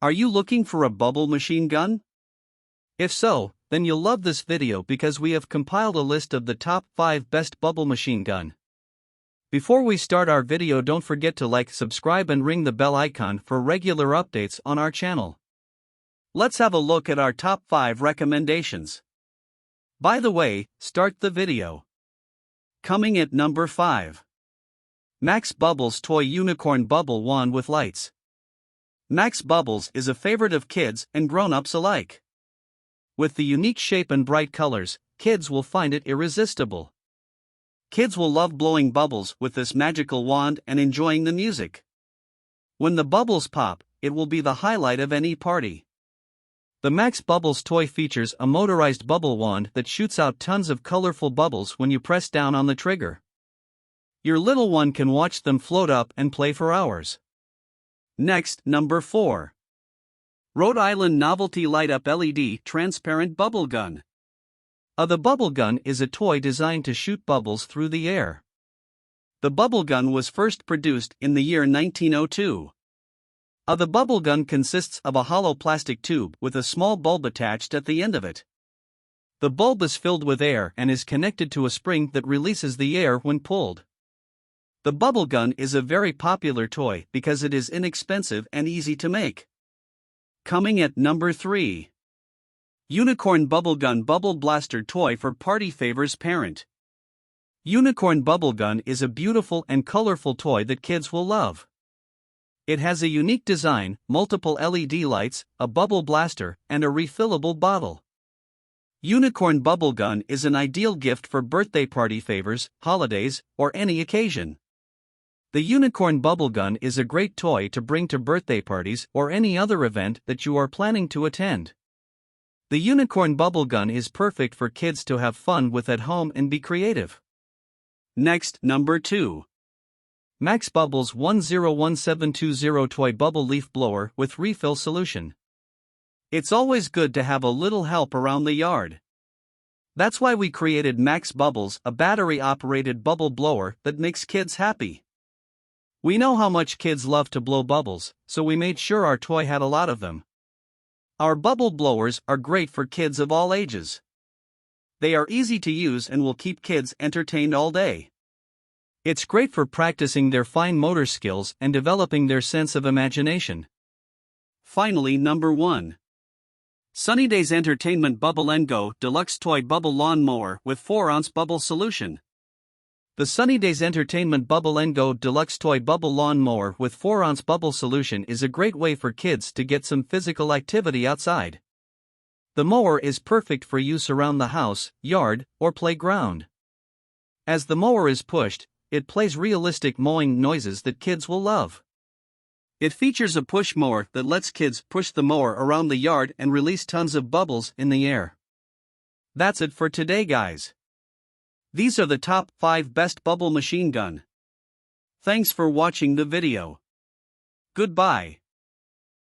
Are you looking for a bubble machine gun? If so, then you'll love this video because we have compiled a list of the top 5 best bubble machine gun. Before we start our video, don't forget to like, subscribe and ring the bell icon for regular updates on our channel. Let's have a look at our top 5 recommendations. By the way, start the video. Coming at number 5. Max Bubbles Toy Unicorn Bubble Wand with Lights. Max Bubbles is a favorite of kids and grown-ups alike. With the unique shape and bright colors, kids will find it irresistible. Kids will love blowing bubbles with this magical wand and enjoying the music. When the bubbles pop, it will be the highlight of any party. The Max Bubbles toy features a motorized bubble wand that shoots out tons of colorful bubbles when you press down on the trigger. Your little one can watch them float up and play for hours. Next, number 4. Rhode Island Novelty Light Up LED Transparent Bubble Gun. The bubble gun is a toy designed to shoot bubbles through the air. The bubble gun was first produced in the year 1902. The bubble gun consists of a hollow plastic tube with a small bulb attached at the end of it. The bulb is filled with air and is connected to a spring that releases the air when pulled. The bubble gun is a very popular toy because it is inexpensive and easy to make. Coming at number 3. Unicorn Bubble Gun Bubble Blaster Toy for Party Favors Parent. Unicorn Bubble Gun is a beautiful and colorful toy that kids will love. It has a unique design, multiple LED lights, a bubble blaster, and a refillable bottle. Unicorn Bubble Gun is an ideal gift for birthday party favors, holidays, or any occasion. The Unicorn Bubble Gun is a great toy to bring to birthday parties or any other event that you are planning to attend. The Unicorn Bubble Gun is perfect for kids to have fun with at home and be creative. Next, number 2. Max Bubbles 101720 Toy Bubble Leaf Blower with Refill Solution. It's always good to have a little help around the yard. That's why we created Max Bubbles, a battery-operated bubble blower that makes kids happy. We know how much kids love to blow bubbles, so we made sure our toy had a lot of them. Our bubble blowers are great for kids of all ages. They are easy to use and will keep kids entertained all day. It's great for practicing their fine motor skills and developing their sense of imagination. Finally, number 1. Sunny Days Entertainment Bubble & Go Deluxe Toy Bubble Lawn Mower with 4-ounce Bubble Solution. The Sunny Days Entertainment Bubble & Go Deluxe Toy Bubble Lawn Mower with 4-ounce Bubble Solution is a great way for kids to get some physical activity outside. The mower is perfect for use around the house, yard, or playground. As the mower is pushed, it plays realistic mowing noises that kids will love. It features a push mower that lets kids push the mower around the yard and release tons of bubbles in the air. That's it for today, guys. These are the top 5 best bubble machine gun. Thanks for watching the video. Goodbye.